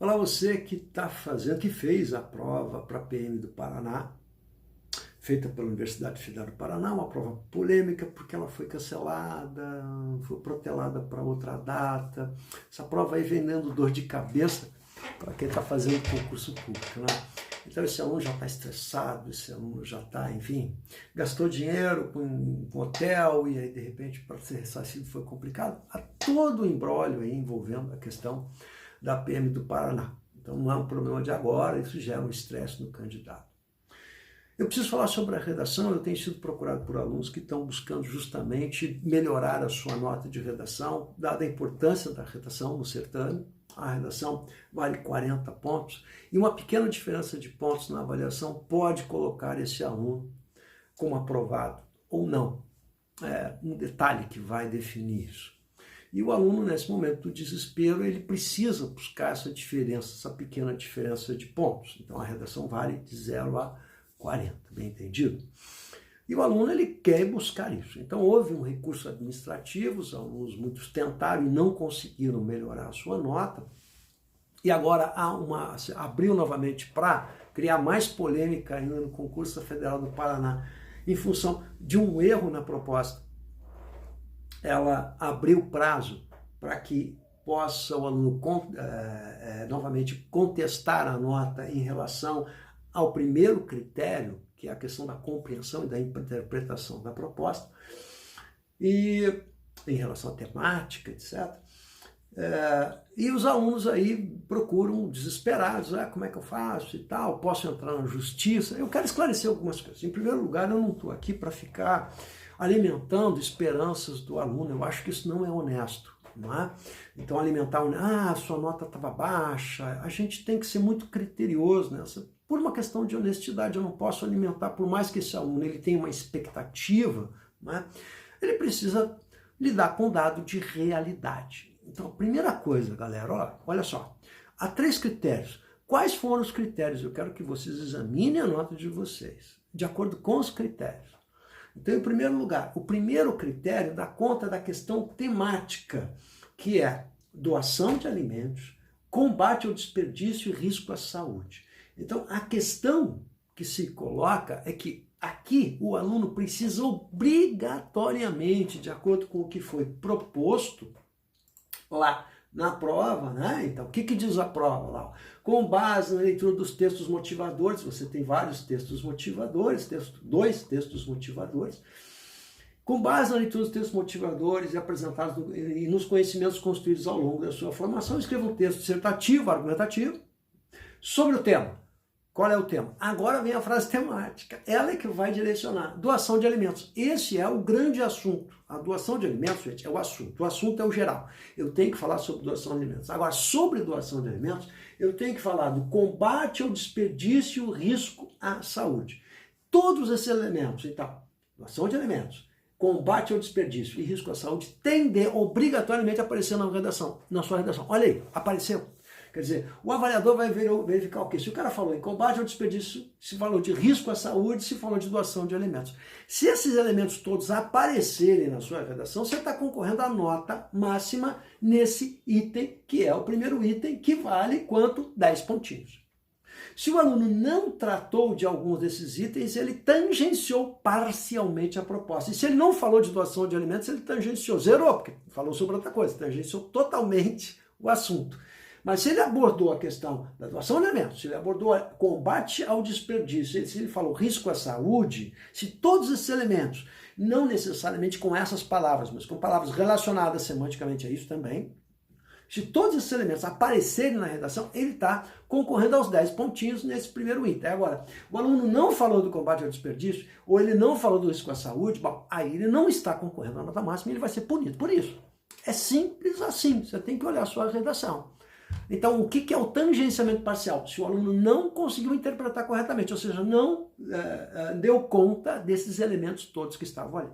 Olá, você que está fazendo, que fez a prova para a PM do Paraná, feita pela Universidade Federal do Paraná, uma prova polêmica porque ela foi cancelada, foi protelada para outra data. Essa prova aí vem dando dor de cabeça para quem está fazendo concurso público, né? Então esse aluno já está estressado, esse aluno já está, enfim, gastou dinheiro com hotel e aí de repente para ser ressarcido foi complicado. Há todo o imbróglio aí envolvendo a questão da PM do Paraná. Então não é um problema de agora, isso gera um estresse no candidato. Eu preciso falar sobre a redação. Eu tenho sido procurado por alunos que estão buscando justamente melhorar a sua nota de redação, dada a importância da redação no certame. A redação vale 40 pontos e uma pequena diferença de pontos na avaliação pode colocar esse aluno como aprovado ou não. É um detalhe que vai definir isso. E o aluno, nesse momento do desespero, ele precisa buscar essa diferença, essa pequena diferença de pontos. Então a redação vale de 0 a 40, bem entendido? E o aluno, ele quer buscar isso. Então houve um recurso administrativo, os alunos muitos tentaram e não conseguiram melhorar a sua nota, e agora abriu novamente para criar mais polêmica ainda no concurso Federal do Paraná, em função de um erro na proposta. Ela abriu prazo para que possa o aluno novamente contestar a nota em relação ao primeiro critério, que é a questão da compreensão e da interpretação da proposta, e em relação à temática, etc. E os alunos aí procuram desesperados, como é que eu faço e tal, posso entrar na justiça? Eu quero esclarecer algumas coisas. Em primeiro lugar, eu não estou aqui para ficar alimentando esperanças do aluno, eu acho que isso não é honesto. Não é? Então alimentar, sua nota estava baixa, a gente tem que ser muito criterioso nessa. Por uma questão de honestidade, eu não posso alimentar, por mais que esse aluno ele tenha uma expectativa, né, ele precisa lidar com dado de realidade. Então, a primeira coisa, galera, olha só, há 3 critérios. Quais foram os critérios? Eu quero que vocês examinem a nota de vocês, de acordo com os critérios. Então, em primeiro lugar, o primeiro critério dá conta da questão temática, que é doação de alimentos, combate ao desperdício e risco à saúde. Então, a questão que se coloca é que aqui o aluno precisa obrigatoriamente, de acordo com o que foi proposto lá na prova, né? Então, o que diz a prova lá? Com base na leitura dos textos motivadores, você tem vários textos motivadores, 2 textos motivadores, com base na leitura dos textos motivadores e apresentados e nos conhecimentos construídos ao longo da sua formação, escreva um texto dissertativo, argumentativo, sobre o tema. Qual é o tema? Agora vem a frase temática. Ela é que vai direcionar. Doação de alimentos. Esse é o grande assunto. A doação de alimentos, gente, é o assunto. O assunto é o geral. Eu tenho que falar sobre doação de alimentos. Agora, sobre doação de alimentos, eu tenho que falar do combate ao desperdício e o risco à saúde. Todos esses elementos, então, doação de alimentos, combate ao desperdício e risco à saúde, tem de obrigatoriamente aparecer na redação, na sua redação. Olha aí, apareceu. Quer dizer, o avaliador vai verificar o quê? Se o cara falou em combate ao desperdício, se falou de risco à saúde, se falou de doação de alimentos. Se esses elementos todos aparecerem na sua redação, você está concorrendo à nota máxima nesse item, que é o primeiro item, que vale quanto? 10 pontinhos. Se o aluno não tratou de alguns desses itens, ele tangenciou parcialmente a proposta. E se ele não falou de doação de alimentos, ele tangenciou, zerou, porque falou sobre outra coisa, tangenciou totalmente o assunto. Mas se ele abordou a questão da doação de alimentos, se ele abordou combate ao desperdício, se ele falou risco à saúde, se todos esses elementos, não necessariamente com essas palavras, mas com palavras relacionadas semanticamente a isso também, se todos esses elementos aparecerem na redação, ele está concorrendo aos 10 pontinhos nesse primeiro item. Agora, o aluno não falou do combate ao desperdício, ou ele não falou do risco à saúde, bom, aí ele não está concorrendo à nota máxima e ele vai ser punido por isso. É simples assim, você tem que olhar a sua redação. Então, o que é o tangenciamento parcial? Se o aluno não conseguiu interpretar corretamente, ou seja, não deu conta desses elementos todos que estavam ali.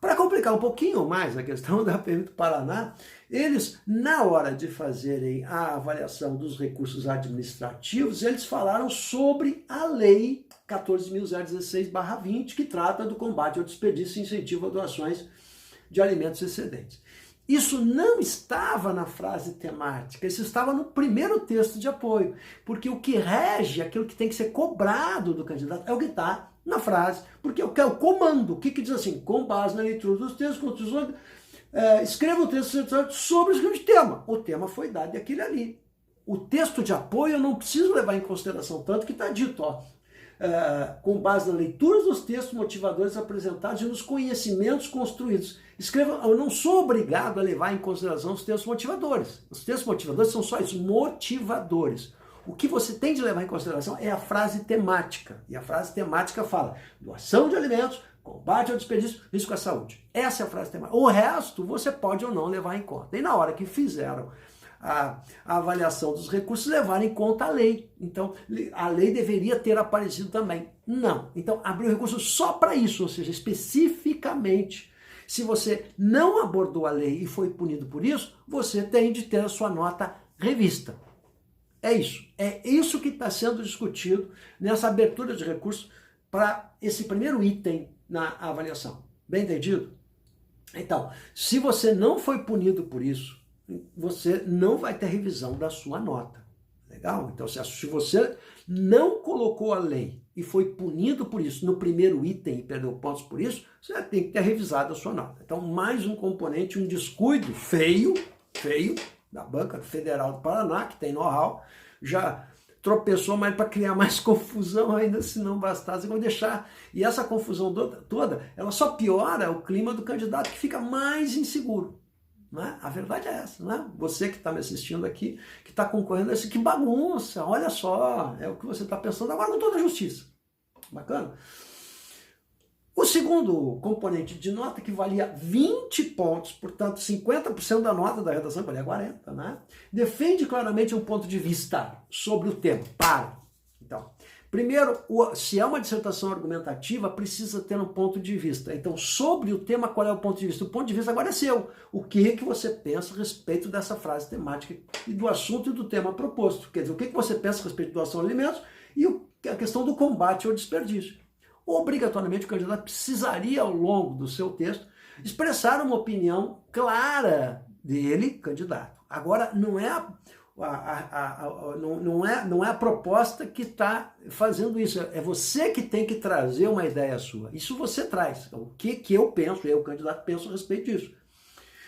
Para complicar um pouquinho mais a questão da PM do Paraná, eles, na hora de fazerem a avaliação dos recursos administrativos, eles falaram sobre a Lei 14.016/20, que trata do combate ao desperdício e incentivo a doações de alimentos excedentes. Isso não estava na frase temática, isso estava no primeiro texto de apoio, porque o que rege, aquilo que tem que ser cobrado do candidato, é o que está na frase, porque é o comando, o que diz assim, com base na leitura dos textos, escreva o texto sobre o seguinte tema. O tema foi dado e aquele ali. O texto de apoio eu não preciso levar em consideração, tanto que está dito, ó, com base na leitura dos textos motivadores apresentados e nos conhecimentos construídos. Escreva, eu não sou obrigado a levar em consideração os textos motivadores. Os textos motivadores são só os motivadores. O que você tem de levar em consideração é a frase temática. E a frase temática fala doação de alimentos, combate ao desperdício, risco à saúde. Essa é a frase temática. O resto você pode ou não levar em conta. E na hora que fizeram a avaliação dos recursos, levar em conta a lei. Então, a lei deveria ter aparecido também. Não. Então, abriu recurso só para isso, ou seja, especificamente. Se você não abordou a lei e foi punido por isso, você tem de ter a sua nota revista. É isso. É isso que está sendo discutido nessa abertura de recurso para esse primeiro item na avaliação. Bem entendido? Então, se você não foi punido por isso, você não vai ter revisão da sua nota. Legal? Então, se você não colocou a lei e foi punido por isso no primeiro item e perdeu pontos por isso, você tem que ter revisado a sua nota. Então, mais um componente, um descuido feio, da Banca Federal do Paraná, que tem know-how, já tropeçou mais para criar mais confusão ainda, se não bastasse, vão deixar. E essa confusão toda, ela só piora o clima do candidato, que fica mais inseguro. Né? A verdade é essa, né? Você que está me assistindo aqui, que está concorrendo a isso, que bagunça, olha só, é o que você está pensando agora com toda a justiça. Bacana? O segundo componente de nota, que valia 20 pontos, portanto 50% da nota da redação valia 40, né? Defende claramente um ponto de vista sobre o tema. Então, primeiro, se é uma dissertação argumentativa, precisa ter um ponto de vista. Então, sobre o tema, qual é o ponto de vista? O ponto de vista agora é seu. O que você pensa a respeito dessa frase temática e do assunto e do tema proposto? Quer dizer, o que você pensa a respeito da doação de alimentos e a questão do combate ao desperdício. Obrigatoriamente, o candidato precisaria, ao longo do seu texto, expressar uma opinião clara dele, candidato. Agora, não é a proposta que está fazendo isso, é você que tem que trazer uma ideia sua. Isso você traz. O que eu penso, eu, candidato, penso a respeito disso.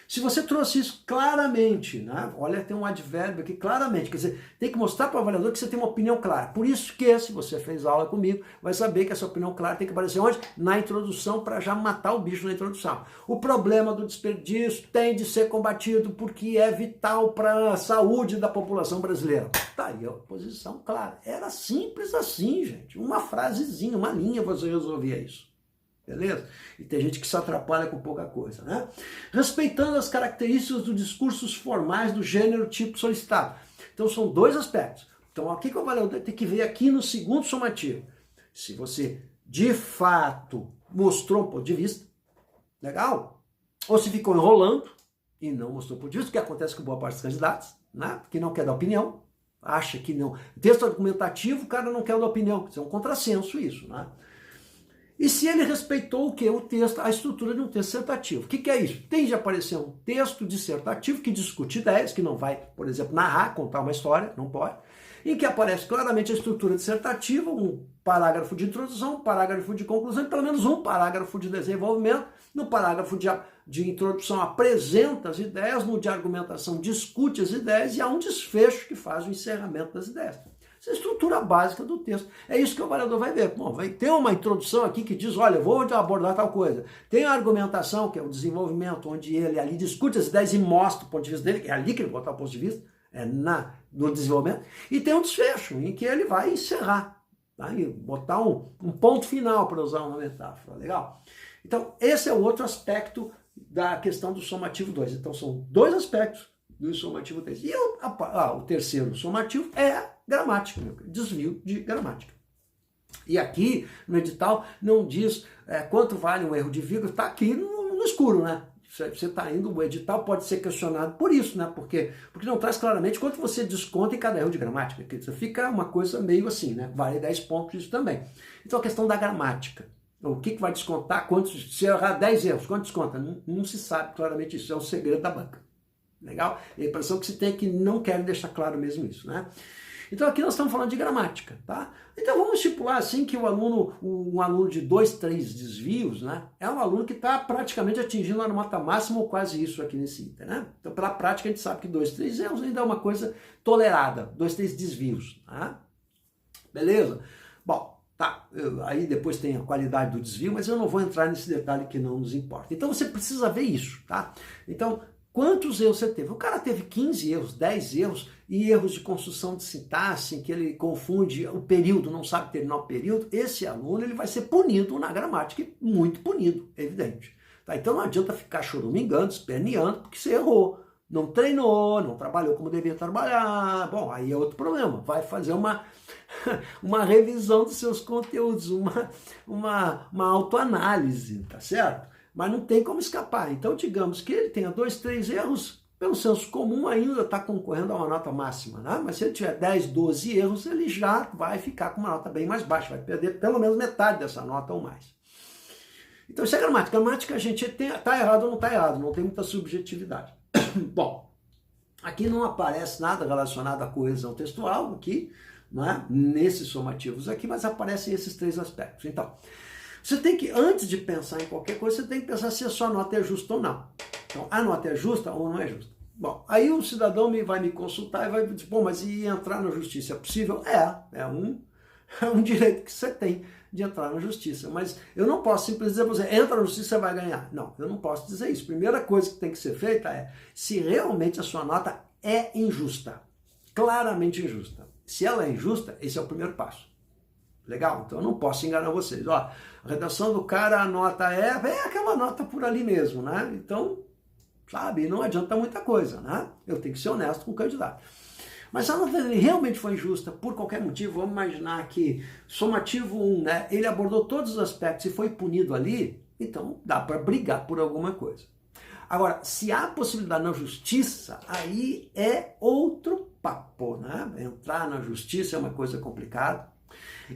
Se você trouxe isso claramente, né? Olha, tem um advérbio aqui, claramente, quer dizer, tem que mostrar para o avaliador que você tem uma opinião clara. Por isso que, se você fez aula comigo, vai saber que essa opinião clara tem que aparecer onde? Na introdução, para já matar o bicho na introdução. O problema do desperdício tem de ser combatido porque é vital para a saúde da população brasileira. Tá aí a posição clara. Era simples assim, gente. Uma frasezinha, uma linha, você resolvia isso. Beleza? E tem gente que se atrapalha com pouca coisa, né? Respeitando as características dos discursos formais do gênero tipo solicitado. Então são dois aspectos. Então o que o avaliador tem que ver aqui no segundo somativo? Se você de fato mostrou um ponto de vista, legal? Ou se ficou enrolando e não mostrou um ponto de vista, o que acontece com boa parte dos candidatos, né? Que não quer dar opinião, acha que não. Texto argumentativo, o cara não quer dar opinião. Isso é um contrassenso isso, né? E se ele respeitou o que? O texto, a estrutura de um texto dissertativo. O que é isso? Tem de aparecer um texto dissertativo que discute ideias, que não vai, por exemplo, narrar, contar uma história, não pode, em que aparece claramente a estrutura dissertativa, um parágrafo de introdução, um parágrafo de conclusão e pelo menos um parágrafo de desenvolvimento. No parágrafo de introdução apresenta as ideias, no de argumentação discute as ideias e há um desfecho que faz o encerramento das ideias. Essa é a estrutura básica do texto. É isso que o avaliador vai ver. Bom, vai ter uma introdução aqui que diz, olha, vou abordar tal coisa. Tem a argumentação, que é o desenvolvimento, onde ele ali discute as ideias e mostra o ponto de vista dele, que é ali que ele botar o ponto de vista, no desenvolvimento. E tem um desfecho, em que ele vai encerrar, tá? E botar um ponto final, para usar uma metáfora. Legal? Então, esse é o outro aspecto da questão do somativo 2. Então, são dois aspectos do somativo 3. E o terceiro somativo é gramática, desvio de gramática. E aqui no edital não diz quanto vale um erro de vírgula, está aqui no escuro, né? Você está indo, o edital pode ser questionado por isso, né? Porque não traz claramente quanto você desconta em cada erro de gramática. Fica uma coisa meio assim, né? Vale 10 pontos isso também. Então a questão da gramática. O que vai descontar? Se eu errar 10 erros, quanto desconta? Não se sabe claramente isso, é um segredo da banca. Legal? E a impressão que se tem é que não querem deixar claro mesmo isso, né? Então aqui nós estamos falando de gramática, tá? Então vamos estipular assim que um aluno de 2, 3 desvios, né? É um aluno que está praticamente atingindo a nota máxima ou quase isso aqui nesse item, né? Então pela prática a gente sabe que 2, 3 erros ainda é uma coisa tolerada, 2, 3 desvios, tá? Beleza? Bom, tá, aí depois tem a qualidade do desvio, mas eu não vou entrar nesse detalhe que não nos importa. Então você precisa ver isso, tá? Então, quantos erros você teve? O cara teve 15 erros, 10 erros, e erros de construção de sintaxe, em que ele confunde o período, não sabe terminar o período. Esse aluno ele vai ser punido na gramática, muito punido, evidente. Tá? Então não adianta ficar choramingando, esperneando, porque você errou. Não treinou, não trabalhou como devia trabalhar. Bom, aí é outro problema. Vai fazer uma revisão dos seus conteúdos, uma autoanálise, tá certo? Mas não tem como escapar. Então, digamos que ele tenha 2, 3 erros, pelo senso comum ainda está concorrendo a uma nota máxima, né? Mas se ele tiver 10, 12 erros, ele já vai ficar com uma nota bem mais baixa, vai perder pelo menos metade dessa nota ou mais. Então, isso é gramática. Gramática, a gente está errado ou não está errado, não tem muita subjetividade. Bom, aqui não aparece nada relacionado à coesão textual, aqui, né? Nesses somativos aqui, mas aparecem esses 3 aspectos. Então, você tem que, antes de pensar em qualquer coisa, você tem que pensar se a sua nota é justa ou não. Então, a nota é justa ou não é justa? Bom, aí o cidadão vai me consultar e vai dizer, bom, mas e entrar na justiça é possível? É um direito que você tem de entrar na justiça. Mas eu não posso simplesmente dizer para você, entra na justiça, você vai ganhar. Não, eu não posso dizer isso. Primeira coisa que tem que ser feita é se realmente a sua nota é injusta. Claramente injusta. Se ela é injusta, esse é o primeiro passo. Legal? Então eu não posso enganar vocês. Ó, a redação do cara, a nota é aquela nota por ali mesmo, né? Então, sabe, não adianta muita coisa, né? Eu tenho que ser honesto com o candidato. Mas se a nota dele realmente foi injusta, por qualquer motivo, vamos imaginar que somativo 1, né? Ele abordou todos os aspectos e foi punido ali, então dá para brigar por alguma coisa. Agora, se há possibilidade na justiça, aí é outro papo, né? Entrar na justiça é uma coisa complicada.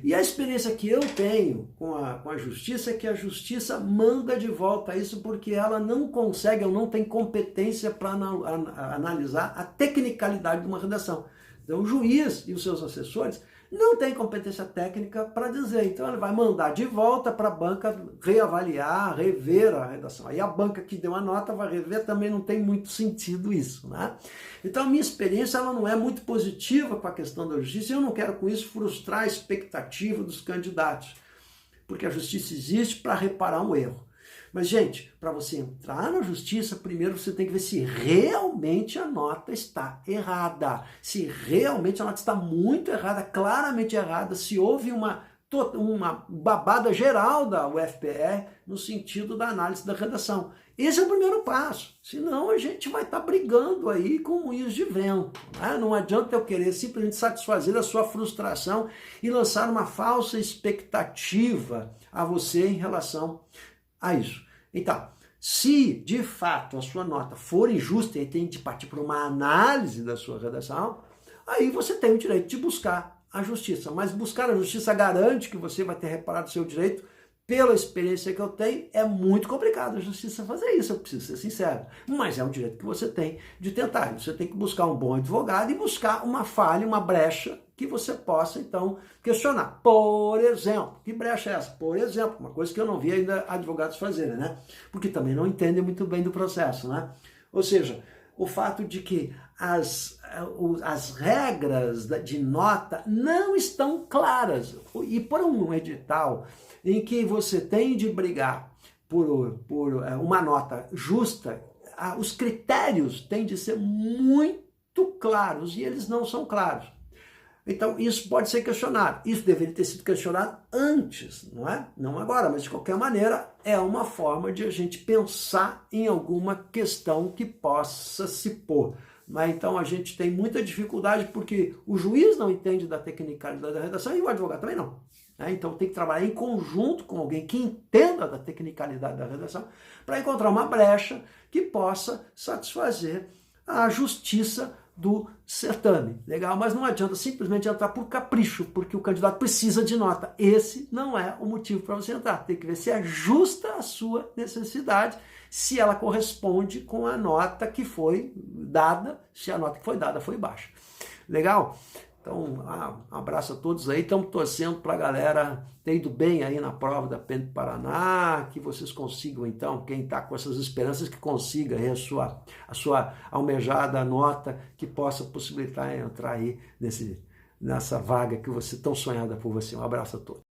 E a experiência que eu tenho com a justiça é que a justiça manda de volta isso porque ela não consegue ou não tem competência para analisar a tecnicalidade de uma redação. Então o juiz e os seus assessores não têm competência técnica para dizer. Então ele vai mandar de volta para a banca reavaliar, rever a redação. Aí a banca que deu a nota vai rever, também não tem muito sentido isso, né? Então a minha experiência ela não é muito positiva com a questão da justiça e eu não quero com isso frustrar a expectativa dos candidatos, porque a justiça existe para reparar um erro. Mas, gente, para você entrar na justiça, primeiro você tem que ver se realmente a nota está errada. Se realmente a nota está muito errada, claramente errada, se houve uma babada geral da UFPR no sentido da análise da redação. Esse é o primeiro passo. Senão a gente vai estar brigando aí com moinhos de vento, né? Não adianta eu querer simplesmente satisfazer a sua frustração e lançar uma falsa expectativa a você em relação a isso. Então, se de fato a sua nota for injusta e tem de partir para uma análise da sua redação, aí você tem o direito de buscar a justiça. Mas buscar a justiça garante que você vai ter reparado o seu direito. Pela experiência que eu tenho, é muito complicado a justiça fazer isso, eu preciso ser sincero. Mas é um direito que você tem de tentar. Você tem que buscar um bom advogado e buscar uma falha, uma brecha que você possa, então, questionar. Por exemplo, que brecha é essa? Por exemplo, uma coisa que eu não vi ainda advogados fazerem, né? Porque também não entendem muito bem do processo, né? Ou seja, o fato de que as regras de nota não estão claras. E por um edital em que você tem de brigar por uma nota justa, os critérios têm de ser muito claros e eles não são claros. Então, isso pode ser questionado. Isso deveria ter sido questionado antes, não é? Não agora, mas de qualquer maneira, é uma forma de a gente pensar em alguma questão que possa se pôr. Mas, então, a gente tem muita dificuldade porque o juiz não entende da tecnicalidade da redação e o advogado também não. Então, tem que trabalhar em conjunto com alguém que entenda da tecnicalidade da redação para encontrar uma brecha que possa satisfazer a justiça do certame, legal? Mas não adianta simplesmente entrar por capricho, porque o candidato precisa de nota. Esse não é o motivo para você entrar. Tem que ver se ajusta a sua necessidade, se ela corresponde com a nota que foi dada, se a nota que foi dada foi baixa. Legal? Então, um abraço a todos aí. Estamos torcendo para a galera ter ido bem aí na prova da PEN do Paraná, que vocês consigam, então, quem está com essas esperanças, que consiga aí a sua almejada nota, que possa possibilitar entrar aí nessa vaga que você tão sonhada por você. Um abraço a todos.